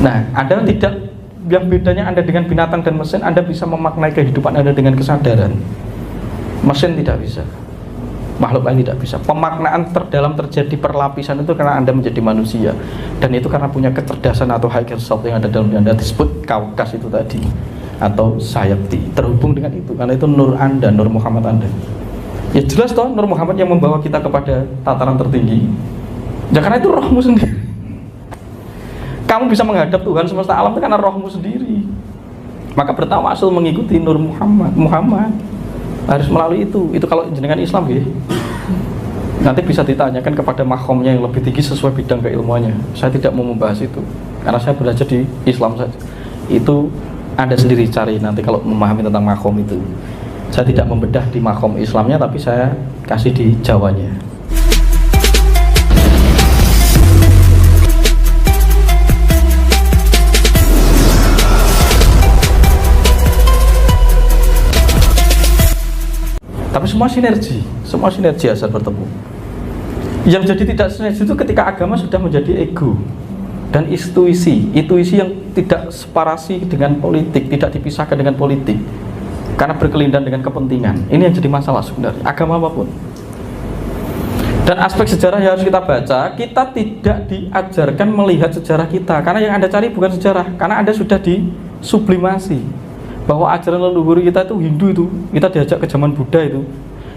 Nah, Anda tidak, yang bedanya Anda dengan binatang dan mesin, Anda bisa memaknai kehidupan Anda dengan kesadaran. Mesin tidak bisa, makhluk lain tidak bisa. Pemaknaan terdalam terjadi perlapisan itu karena Anda menjadi manusia, dan itu karena punya kecerdasan atau higher self yang ada dalam Anda, disebut kaukas itu tadi, atau sayapti, terhubung dengan itu, karena itu nur Anda, nur Muhammad Anda. Ya jelas toh, nur Muhammad yang membawa kita kepada tataran tertinggi. Ya karena itu rohmu sendiri. Kamu bisa menghadap Tuhan semesta alam itu karena rohmu sendiri. Maka bertawasul mengikuti nur Muhammad harus melalui itu. Itu kalau jenengan Islam ya. Nanti bisa ditanyakan kepada makomnya yang lebih tinggi sesuai bidang keilmuannya. Saya tidak mau membahas itu karena saya belajar di Islam saja. Itu Anda sendiri cari nanti kalau memahami tentang makom itu. Saya tidak membedah di makom Islamnya, tapi saya kasih di Jawanya. Tapi semua sinergi asal bertemu. Yang jadi tidak sinergi itu ketika agama sudah menjadi ego dan intuisi yang tidak separasi dengan politik, tidak dipisahkan dengan politik, karena berkelindan dengan kepentingan. Ini yang jadi masalah sebenarnya, agama apapun. Dan aspek sejarah yang harus kita baca, kita tidak diajarkan melihat sejarah kita, karena yang Anda cari bukan sejarah, karena Anda sudah disublimasi bahwa ajaran leluhur kita itu Hindu itu, kita diajak ke zaman Buddha itu.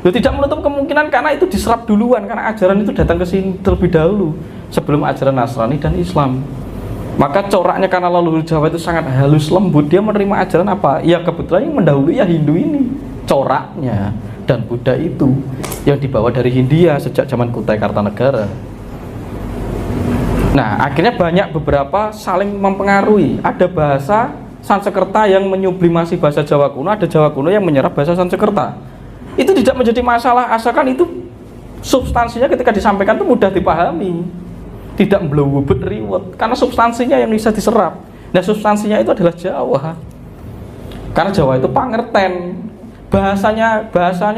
Itu tidak menutup kemungkinan karena itu diserap duluan, karena ajaran itu datang ke sini terlebih dahulu sebelum ajaran Nasrani dan Islam. Maka coraknya karena leluhur Jawa itu sangat halus lembut, dia menerima ajaran apa? Ya kebetulan yang mendahului ya Hindu ini coraknya, dan Buddha itu yang dibawa dari Hindia sejak zaman Kutai Kartanegara. Nah, akhirnya banyak beberapa saling mempengaruhi. Ada bahasa Sanskerta yang menyublimasi bahasa Jawa kuno, ada Jawa kuno yang menyerap bahasa Sanskerta. Itu tidak menjadi masalah asalkan itu substansinya ketika disampaikan itu mudah dipahami, tidak blowobet riwet, karena substansinya yang bisa diserap. Nah, substansinya itu adalah Jawa, karena Jawa itu pangerten. Bahasanya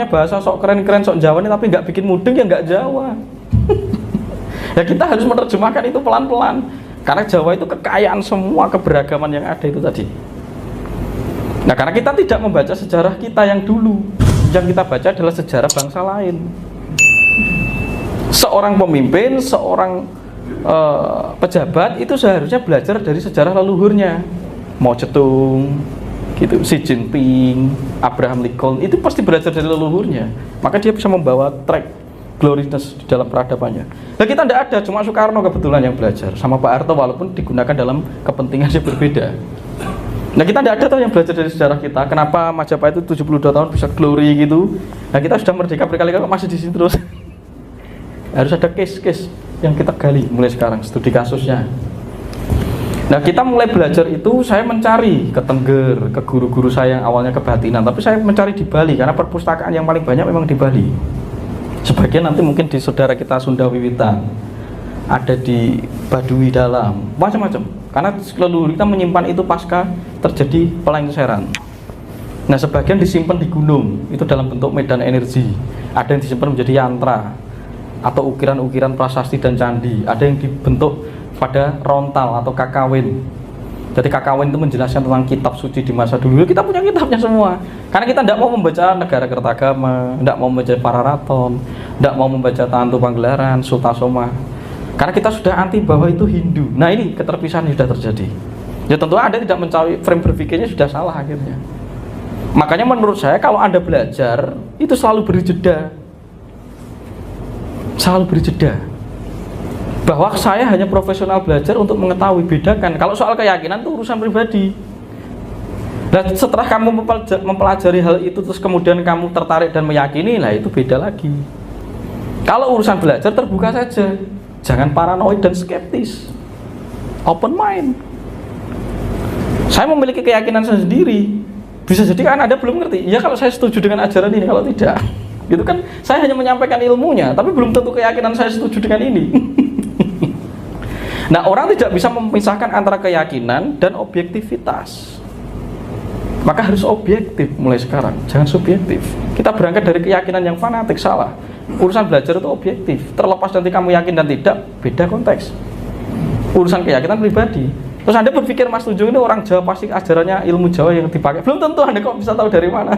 bahasa sok keren-keren, sok Jawa ini, tapi nggak bikin mudeng ya nggak Jawa. Ya kita harus menerjemahkan itu pelan-pelan, karena Jawa itu kekayaan semua keberagaman yang ada itu tadi. Nah, karena kita tidak membaca sejarah kita yang dulu, yang kita baca adalah sejarah bangsa lain. Seorang pemimpin, seorang pejabat itu seharusnya belajar dari sejarah leluhurnya. Mao Zedong, gitu, Xi Jinping, Abraham Lincoln, itu pasti belajar dari leluhurnya. Maka dia bisa membawa track gloriousness di dalam peradabannya. Nah, kita tidak ada, cuma Soekarno kebetulan yang belajar, sama Pak Harto walaupun digunakan dalam kepentingan yang berbeda. Nah, kita tidak ada tuh yang belajar dari sejarah kita. Kenapa Majapahit itu 72 tahun bisa glory gitu? Nah, kita sudah merdeka berkali-kali masih di sini terus. Harus ada case-case yang kita gali mulai sekarang, studi kasusnya. Nah, kita mulai belajar itu, saya mencari ke Tengger, ke guru-guru saya yang awalnya kebatinan, tapi saya mencari di Bali karena perpustakaan yang paling banyak memang di Bali. Sebagian nanti mungkin di saudara kita Sunda Wiwitan, ada di Baduy Dalam, macam-macam. Karena leluhur kita menyimpan itu pasca terjadi pelengseran. Nah, sebagian disimpan di gunung, itu dalam bentuk medan energi. Ada yang disimpan menjadi yantra atau ukiran-ukiran prasasti dan candi. Ada yang dibentuk pada rontal atau kakawin. Jadi kakawin itu menjelaskan tentang kitab suci di masa dulu. Kita punya kitabnya semua. Karena kita tidak mau membaca Negara Kertagama, tidak mau membaca Pararaton, tidak mau membaca Tantu Panggelaran, Sutasoma. Karena kita sudah anti bahwa itu Hindu. Nah, ini keterpisahan sudah terjadi. Ya tentu Anda tidak mencari frame berpikirnya sudah salah akhirnya. Makanya menurut saya kalau Anda belajar itu selalu beri jeda. Selalu beri jeda. Bahwa saya hanya profesional belajar untuk mengetahui, bedakan. Kalau soal keyakinan itu urusan pribadi. Nah, setelah kamu mempelajari hal itu terus kemudian kamu tertarik dan meyakini, nah itu beda lagi. Kalau urusan belajar terbuka saja. Jangan paranoid dan skeptis. Open mind. Saya memiliki keyakinan saya sendiri. Bisa jadi kan Anda belum ngerti. Ya kalau saya setuju dengan ajaran ini, kalau tidak, itu kan saya hanya menyampaikan ilmunya, tapi belum tentu keyakinan saya setuju dengan ini. Nah, orang tidak bisa memisahkan antara keyakinan dan objektivitas. Maka harus objektif mulai sekarang, jangan subjektif. Kita berangkat dari keyakinan yang fanatik, salah. Urusan belajar itu objektif. Terlepas nanti kamu yakin dan tidak, beda konteks. Urusan keyakinan pribadi. Terus Anda berpikir Mas Tunjung ini orang Jawa pasti ajarannya ilmu Jawa yang dipakai. Belum tentu, Anda kok bisa tahu dari mana?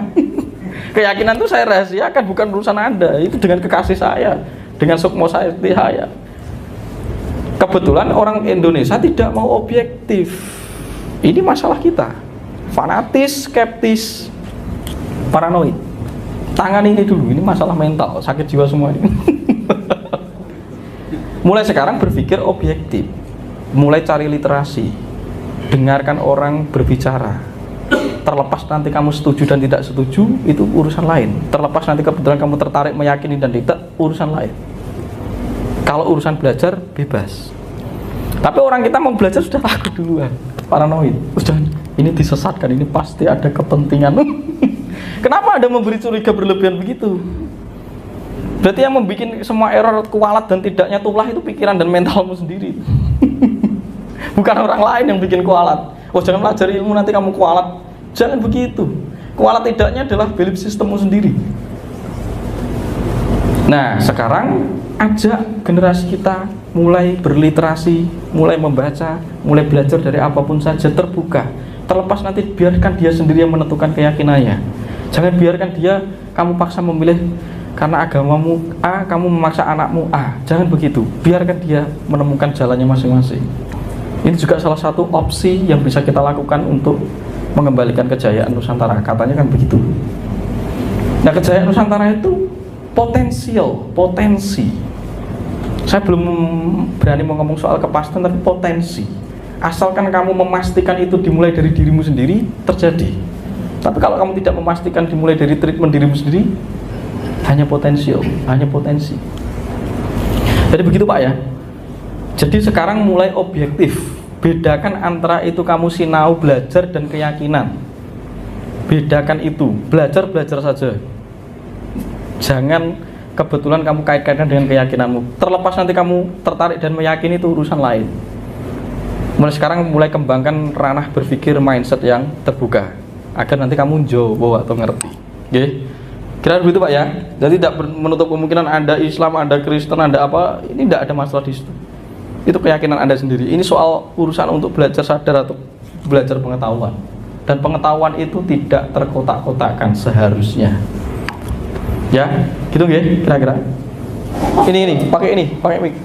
Keyakinan itu saya rahasiakan, bukan urusan Anda. Itu dengan kekasih saya, dengan sukmo saya. Kebetulan orang Indonesia tidak mau objektif. Ini masalah kita. Fanatis, skeptis, paranoid. Tangan ini dulu, ini masalah mental, sakit jiwa semua ini. Mulai sekarang berpikir objektif. Mulai cari literasi, dengarkan orang berbicara. Terlepas nanti kamu setuju dan tidak setuju, itu urusan lain. Terlepas nanti kebetulan kamu tertarik meyakini dan tidak, urusan lain. Kalau urusan belajar, bebas. Tapi orang kita mau belajar sudah takut duluan, paranoid. Sudah, ini disesatkan, ini pasti ada kepentingan. Kenapa Anda memberi curiga berlebihan begitu? Berarti yang membuat semua error kualat dan tidaknya tulah itu pikiran dan mentalmu sendiri. Bukan orang lain yang bikin kualat. Oh, jangan pelajari ilmu nanti kamu kualat. Jangan begitu. Kualat tidaknya adalah belief sistemmu sendiri. Nah, sekarang ajak generasi kita mulai berliterasi, mulai membaca, mulai belajar dari apapun saja, terbuka. Terlepas nanti biarkan dia sendiri yang menentukan keyakinannya. Jangan biarkan dia, kamu paksa memilih karena agamamu A, kamu memaksa anakmu A. Jangan begitu. Biarkan dia menemukan jalannya masing-masing. Ini juga salah satu opsi yang bisa kita lakukan untuk mengembalikan kejayaan Nusantara. Katanya kan begitu. Nah, kejayaan Nusantara itu potensi. Saya belum berani mau ngomong soal kepastian, tapi potensi. Asalkan kamu memastikan itu dimulai dari dirimu sendiri, terjadi. Tapi kalau kamu tidak memastikan dimulai dari treatment dirimu sendiri, hanya potensi. Jadi begitu Pak ya. Jadi sekarang mulai objektif. Bedakan antara itu kamu sinau, belajar, dan keyakinan. Bedakan itu. Belajar saja. Jangan kebetulan kamu kait-kaitkan dengan keyakinanmu. Terlepas nanti kamu tertarik dan meyakini, itu urusan lain. Mulai sekarang mulai kembangkan ranah berpikir mindset yang terbuka, agar nanti kamu jawab atau ngerti. Oke? Kira begitu Pak ya. Jadi tidak menutup kemungkinan Anda Islam, Anda Kristen, Anda apa, ini tidak ada masalah di situ. Itu keyakinan Anda sendiri. Ini soal urusan untuk belajar sadar atau belajar pengetahuan. Dan pengetahuan itu tidak terkotak-kotakkan seharusnya. Ya, gitu nggih kira-kira. Ini, pakai mic.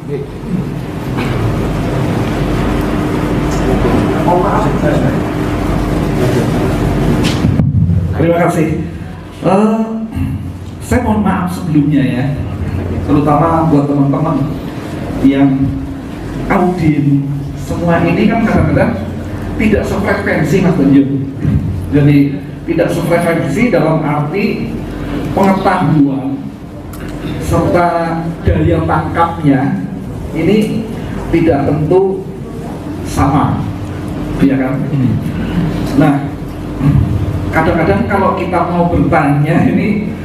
Terima kasih. Saya mohon maaf sebelumnya ya, terutama buat teman-teman yang audien semua ini kan kadang-kadang tidak sefrekuensi Mas Tunjung. Jadi tidak sefrekuensi dalam arti pengetahuan serta daya tangkapnya ini tidak tentu sama, ya kan? Nah, kadang-kadang kalau kita mau bertanya ini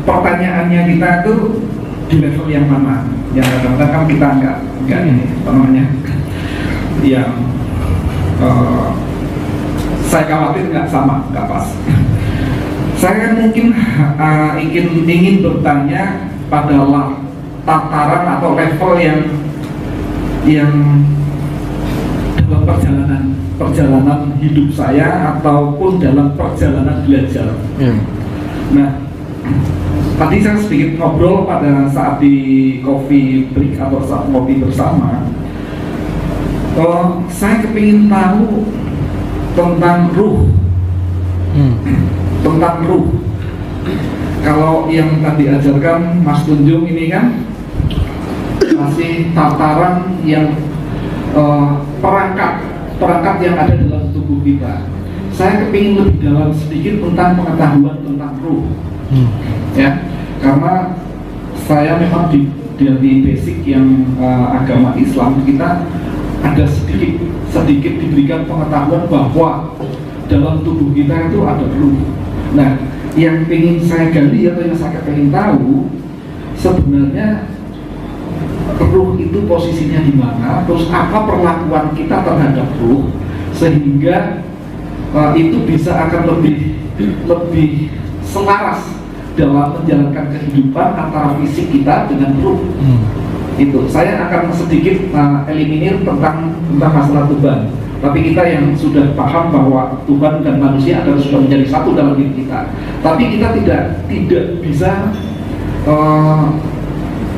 pertanyaannya kita itu di level yang mana? Yang kadang-kadang kan kita enggak ini apa namanya? Yang saya khawatir nggak sama, nggak pas. Saya mungkin ingin bertanya pada tataran atau level yang dalam perjalanan hidup saya ataupun dalam perjalanan belajar. Nah, tadi saya sedikit ngobrol pada saat di coffee break atau saat ngopi bersama. Saya kepingin tahu tentang ruh. Tentang ruh. Kalau yang tadi ajarkan Mas Tunjung ini kan masih tataran yang perangkat yang ada dalam tubuh kita. Saya kepingin lebih dalam sedikit tentang pengetahuan tentang ruh. Ya, karena saya memang di basic yang agama Islam kita ada sedikit diberikan pengetahuan bahwa dalam tubuh kita itu ada ruh. Nah, yang ingin saya gali atau yang saya ingin tahu sebenarnya ruh itu posisinya di mana, terus apa perlakuan kita terhadap ruh sehingga itu bisa akan lebih selaras dalam menjalankan kehidupan antara fisik kita dengan ruh. Itu saya akan sedikit eliminir tentang masalah beban. Tapi kita yang sudah paham bahwa Tuhan dan manusia adalah sudah menjadi satu dalam diri kita. Tapi kita tidak bisa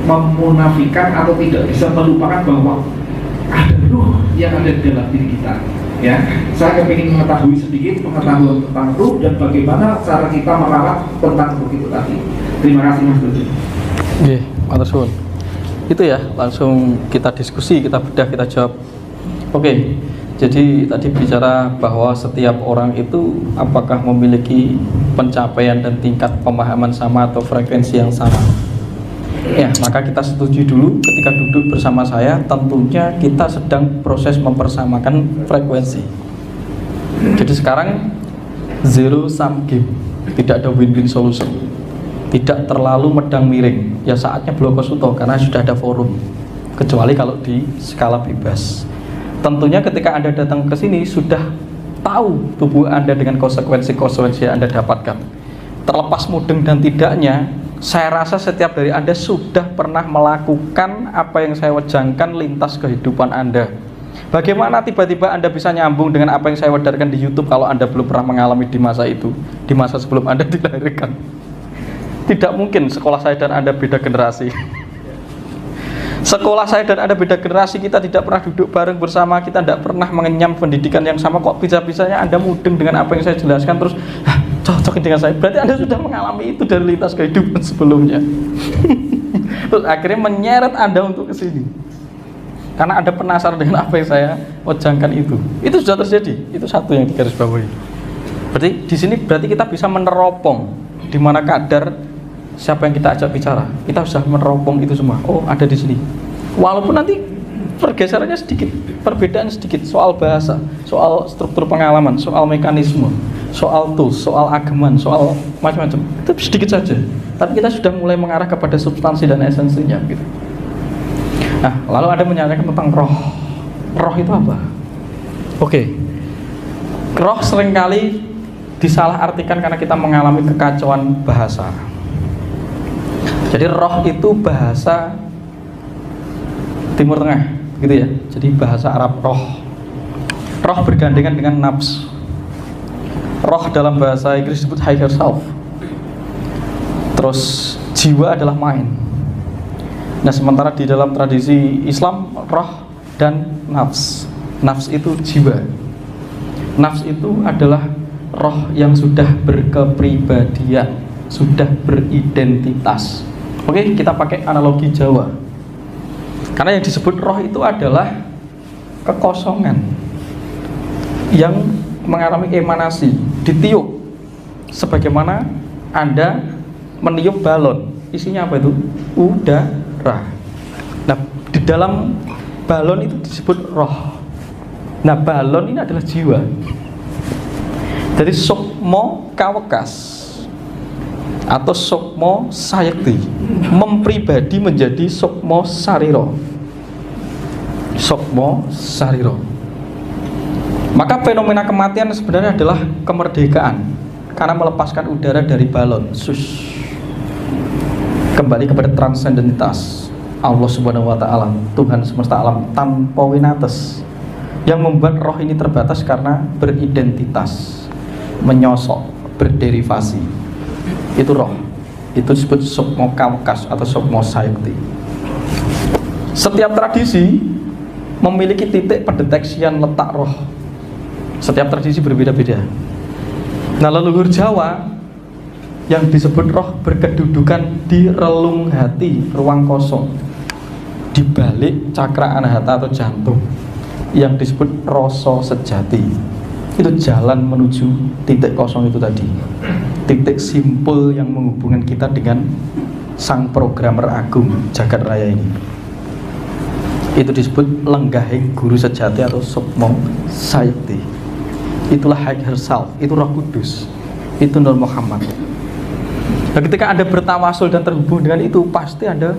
memunafikan atau tidak bisa melupakan bahwa ada ruh yang ada di dalam diri kita. Ya, saya ingin mengetahui sedikit pengetahuan tentang ruh dan bagaimana cara kita merawat tentang ruh itu tadi. Terima kasih Mas Dodi. Oke, matur suwun. Itu ya, langsung kita diskusi, kita bedah, kita jawab. Oke, jadi tadi bicara bahwa setiap orang itu apakah memiliki pencapaian dan tingkat pemahaman sama atau frekuensi yang sama. Ya, maka kita setuju dulu ketika duduk bersama saya, tentunya kita sedang proses mempersamakan frekuensi. Jadi sekarang zero sum game, tidak ada win-win solution, tidak terlalu medang miring. Ya saatnya blokos utuh karena sudah ada forum. Kecuali kalau di skala bebas. Tentunya ketika Anda datang ke sini sudah tahu tubuh Anda dengan konsekuensi-konsekuensi yang Anda dapatkan. Terlepas mudeng dan tidaknya, saya rasa setiap dari Anda sudah pernah melakukan apa yang saya wejangkan lintas kehidupan Anda. Bagaimana tiba-tiba Anda bisa nyambung dengan apa yang saya wadarkan di YouTube kalau Anda belum pernah mengalami di masa itu, di masa sebelum Anda dilahirkan? Tidak mungkin sekolah saya dan Anda beda generasi. Sekolah saya dan Anda beda generasi, kita tidak pernah duduk bareng bersama, kita tidak pernah mengenyam pendidikan yang sama. Kok bisa-bisanya Anda mudeng dengan apa yang saya jelaskan terus cocok dengan saya? Berarti Anda sudah mengalami itu dari lintas kehidupan sebelumnya. Terus akhirnya menyeret Anda untuk ke sini karena Anda penasaran dengan apa yang saya wajangkan itu. Itu sudah terjadi. Itu satu yang digarisbawahi. Berarti di sini berarti kita bisa meneropong di mana kadar siapa yang kita ajak bicara, kita sudah meneropong itu semua. Oh, ada di sini. Walaupun nanti pergeserannya sedikit, perbedaan sedikit soal bahasa, soal struktur pengalaman, soal mekanisme, soal tools, soal ageman, soal macam-macam. Itu sedikit saja. Tapi kita sudah mulai mengarah kepada substansi dan esensinya gitu. Nah, lalu ada menyanyikan tentang roh. Roh itu apa? Oke. Roh seringkali disalahartikan karena kita mengalami kekacauan bahasa. Jadi roh itu bahasa Timur Tengah, gitu ya. Jadi bahasa Arab roh. Roh bergandengan dengan nafs. Roh dalam bahasa Inggris disebut higher self. Terus jiwa adalah mind. Nah, sementara di dalam tradisi Islam roh dan nafs. Nafs itu jiwa. Nafs itu adalah roh yang sudah berkepribadian, sudah beridentitas. Oke, kita pakai analogi Jawa. Karena yang disebut roh itu adalah kekosongan yang mengalami emanasi, ditiup. Sebagaimana Anda meniup balon, isinya apa itu? Udara. Nah, di dalam balon itu disebut roh. Nah, balon ini adalah jiwa. Jadi sukmo kawekas atau sukmo sayekti mempribadi menjadi sukmo sariro. Sukmo sariro. Maka fenomena kematian sebenarnya adalah kemerdekaan karena melepaskan udara dari balon. Kembali kepada transendentitas Allah Subhanahu wa taala, Tuhan semesta alam tanpa winates. Yang membuat roh ini terbatas karena beridentitas, menyosok, berderivasi. Itu roh. Itu disebut sukmo kawekas atau sukmo sayekti. Setiap tradisi memiliki titik pendeteksian letak roh. Setiap tradisi berbeda-beda. Nah, leluhur Jawa yang disebut roh berkedudukan di relung hati, ruang kosong, di balik cakra anahata atau jantung, yang disebut rasa sejati. Itu jalan menuju titik kosong itu tadi, titik simpul yang menghubungkan kita dengan sang programmer agung jagat raya ini. Itu disebut lenggahing guru sejati atau sukmo sayekti. Itulah higher self, itu Roh Kudus, itu Nur Muhammad. Nah, ketika Anda bertawasul dan terhubung dengan itu, pasti Anda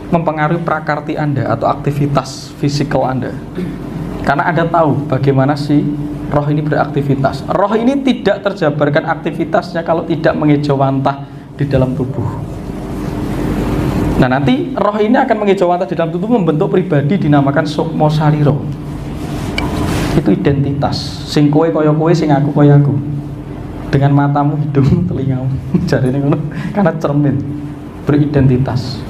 mempengaruhi prakarti Anda atau aktivitas fisikal Anda. Karena Anda tahu bagaimana si roh ini beraktivitas. Roh ini tidak terjabarkan aktivitasnya kalau tidak mengejawantah di dalam tubuh. Nah, nanti roh ini akan mengejawantah di dalam tubuh, membentuk pribadi dinamakan sukmo sariro. Itu identitas. Sing kowe kaya kowe, sing aku kaya aku. Dengan matamu, hidungmu, telingamu. Jarine ngono karena cermin beridentitas.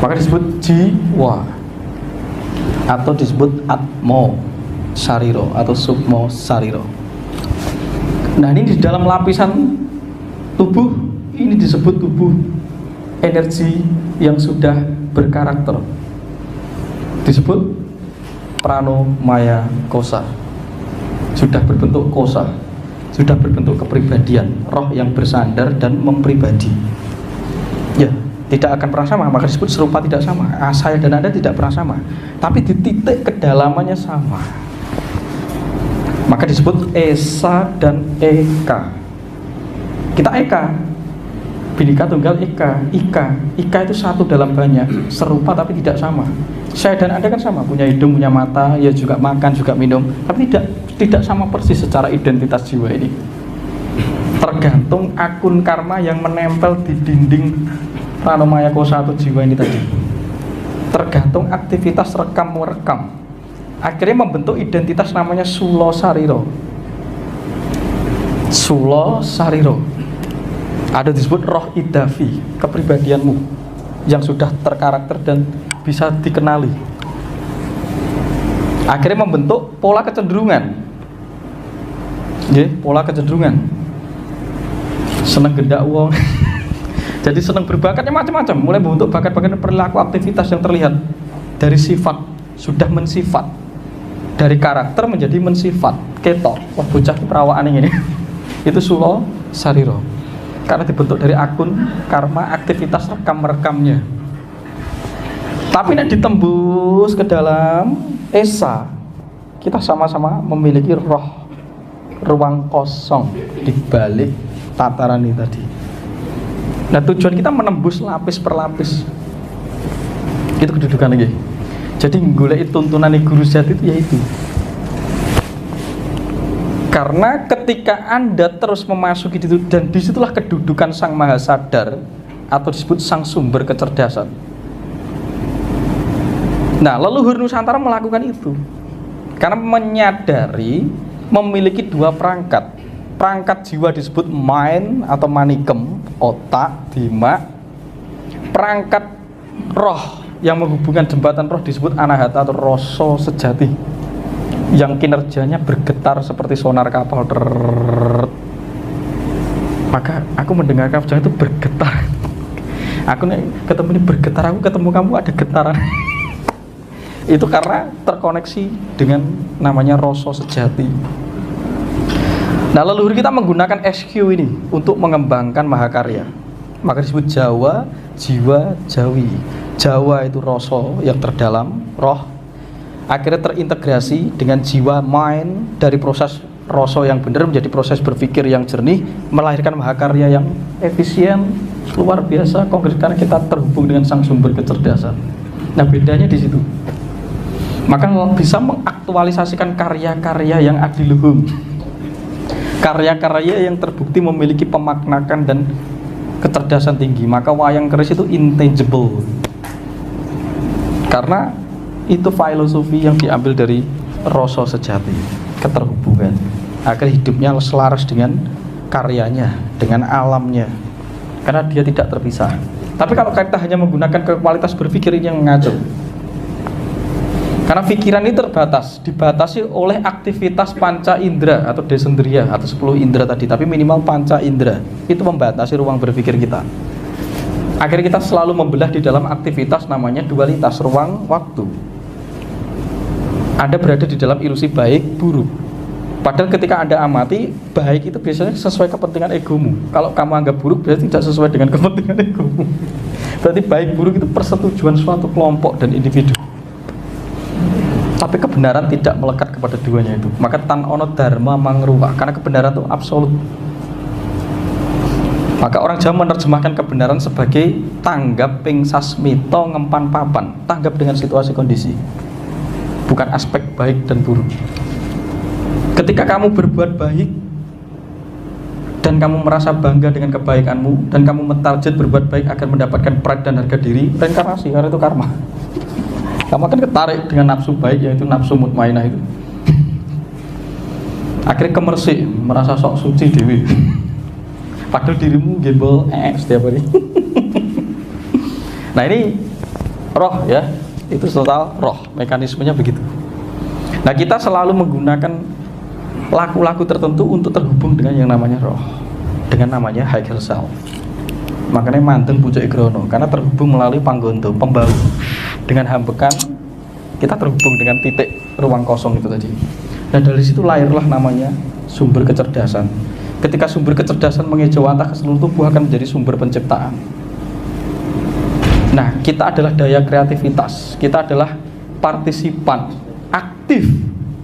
Maka disebut jiwa atau disebut atmo sariro atau sukmo sariro. Nah, ini di dalam lapisan tubuh ini disebut tubuh energi yang sudah berkarakter. Disebut prano maya kosa. Sudah berbentuk kosa, sudah berbentuk kepribadian, roh yang bersandar dan mempribadi. Ya, tidak akan pernah sama, maka disebut serupa tidak sama. Saya dan Anda tidak pernah sama, tapi di titik kedalamannya sama. Maka disebut Esa dan Eka. Kita Eka, Bhinneka Tunggal Ika. Ika itu satu dalam banyak, serupa tapi tidak sama. Saya dan Anda kan sama, punya hidung, punya mata, ya juga makan, juga minum, tapi tidak sama persis secara identitas jiwa ini. Tergantung akun karma yang menempel di dinding pranomaya kosa atau jiwa ini tadi. Tergantung aktivitas rekam-merekam. Akhirnya membentuk identitas namanya Sulo Sariro. Sulo Sariro. Ada disebut roh idafi, kepribadianmu yang sudah terkarakter dan bisa dikenali. Akhirnya membentuk pola kecenderungan. Pola kecenderungan. Seneng gendak uang. Jadi seneng berbakatnya macam-macam. Mulai membentuk bakat-bakat perilaku aktivitas yang terlihat dari sifat, sudah mensifat. Dari karakter menjadi mensifat. Ketok, wah bocah perawaan ini. Itu Sulo Sariro. Karena dibentuk dari akun karma aktivitas rekam-rekamnya. Tapi nek ditembus ke dalam Esa, kita sama-sama memiliki roh ruang kosong di balik tataran ini tadi. Nah, tujuan kita menembus lapis per lapis. Itu kedudukan lagi. Jadi golek tuntunan guru sejati itu yaitu. Karena ketika Anda terus memasuki itu, dan disitulah kedudukan Sang Maha Sadar atau disebut Sang Sumber Kecerdasan. Nah, leluhur Nusantara melakukan itu karena menyadari memiliki dua perangkat. Perangkat jiwa disebut mind atau manikem, otak, dima. Perangkat roh yang menghubungkan jembatan roh disebut anahata atau rasa sejati, yang kinerjanya bergetar seperti sonar kapal. Maka aku mendengarkan jangan itu bergetar. Aku nih ketemu ini bergetar, aku ketemu kamu ada getaran. Itu karena terkoneksi dengan namanya rasa sejati. Nah, leluhur kita menggunakan SQ ini untuk mengembangkan mahakarya. Maka disebut Jawa, jiwa, jawi. Jawa itu rasa yang terdalam, roh. Akhirnya terintegrasi dengan jiwa, mind, dari proses rasa yang benar menjadi proses berpikir yang jernih, melahirkan mahakarya yang efisien, luar biasa, konkret karena kita terhubung dengan Sang Sumber Kecerdasan. Nah, bedanya di situ. Maka bisa mengaktualisasikan karya-karya yang adiluhung, karya-karya yang terbukti memiliki pemaknakan dan kecerdasan tinggi. Maka wayang keris itu intangible karena itu filosofi yang diambil dari rasa sejati, keterhubungan. Akhirnya hidupnya selaras dengan karyanya, dengan alamnya, karena dia tidak terpisah. Tapi kalau kita hanya menggunakan kualitas berpikir ini yang ngaco. Karena pikiran ini terbatas, dibatasi oleh aktivitas panca indera atau desendria atau 10 indera tadi, tapi minimal panca indera itu membatasi ruang berpikir kita. Akhirnya kita selalu membelah di dalam aktivitas namanya dualitas ruang waktu. Anda berada di dalam ilusi baik buruk. Padahal ketika Anda amati, baik itu biasanya sesuai kepentingan egomu. Kalau kamu anggap buruk, berarti tidak sesuai dengan kepentingan egomu. Berarti baik buruk itu persetujuan suatu kelompok dan individu. Tapi kebenaran tidak melekat kepada duanya itu. Maka tan ono dharma mangruwa, karena kebenaran itu absolut. Maka orang Jawa menerjemahkan kebenaran sebagai tanggap ping sasmito ngempan papan, tanggap dengan situasi kondisi, bukan aspek baik dan buruk. Ketika kamu berbuat baik dan kamu merasa bangga dengan kebaikanmu dan kamu mentarget berbuat baik agar mendapatkan pride dan harga diri, reinkarnasi, karena itu karma. Kamu akan ketarik dengan nafsu baik, yaitu nafsu mutmainah itu. Akhirnya kemersik, merasa sok suci dewi. Padahal dirimu gembel setiap hari. Nah ini roh ya, itu total roh, mekanismenya begitu. Nah kita selalu menggunakan laku-laku tertentu untuk terhubung dengan yang namanya roh, dengan namanya higher self. Makanya manten pucuk igrono, karena terhubung melalui panggondo, pembau. Dengan hambekan kita terhubung dengan titik ruang kosong itu tadi. Nah dari situ lahirlah namanya sumber kecerdasan. Ketika sumber kecerdasan mengejawantah ke seluruh tubuh akan menjadi sumber penciptaan. Nah kita adalah daya kreativitas, kita adalah partisipan aktif,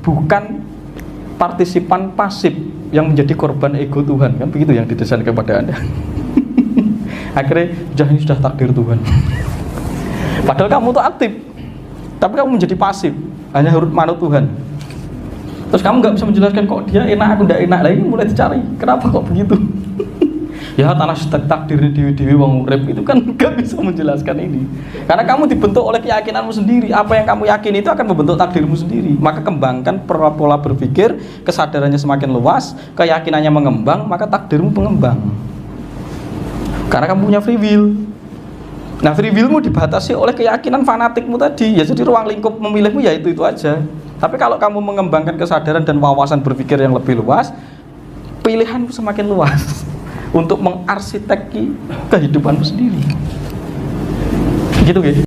bukan partisipan pasif yang menjadi korban ego Tuhan. Kan begitu yang didesain kepada Anda. Akhirnya ini sudah takdir Tuhan. Padahal kamu tuh aktif, tapi kamu menjadi pasif, hanya huruf manut Tuhan. Terus kamu nggak bisa menjelaskan kok dia enak, aku nggak enak. Lah ini mulai dicari, kenapa kok begitu? Ya tanah takdirnya dewi-dewi wong urip itu kan nggak bisa menjelaskan ini. Karena kamu dibentuk oleh keyakinanmu sendiri. Apa yang kamu yakin itu akan membentuk takdirmu sendiri. Maka kembangkan pola berpikir, kesadarannya semakin luas, keyakinannya mengembang, maka takdirmu mengembang. Karena kamu punya free will. Nah free willmu dibatasi oleh keyakinan fanatikmu tadi. Ya jadi ruang lingkup memilihmu ya itu aja. Tapi kalau kamu mengembangkan kesadaran dan wawasan berpikir yang lebih luas, pilihanmu semakin luas untuk mengarsiteki kehidupanmu sendiri. Gitu guys.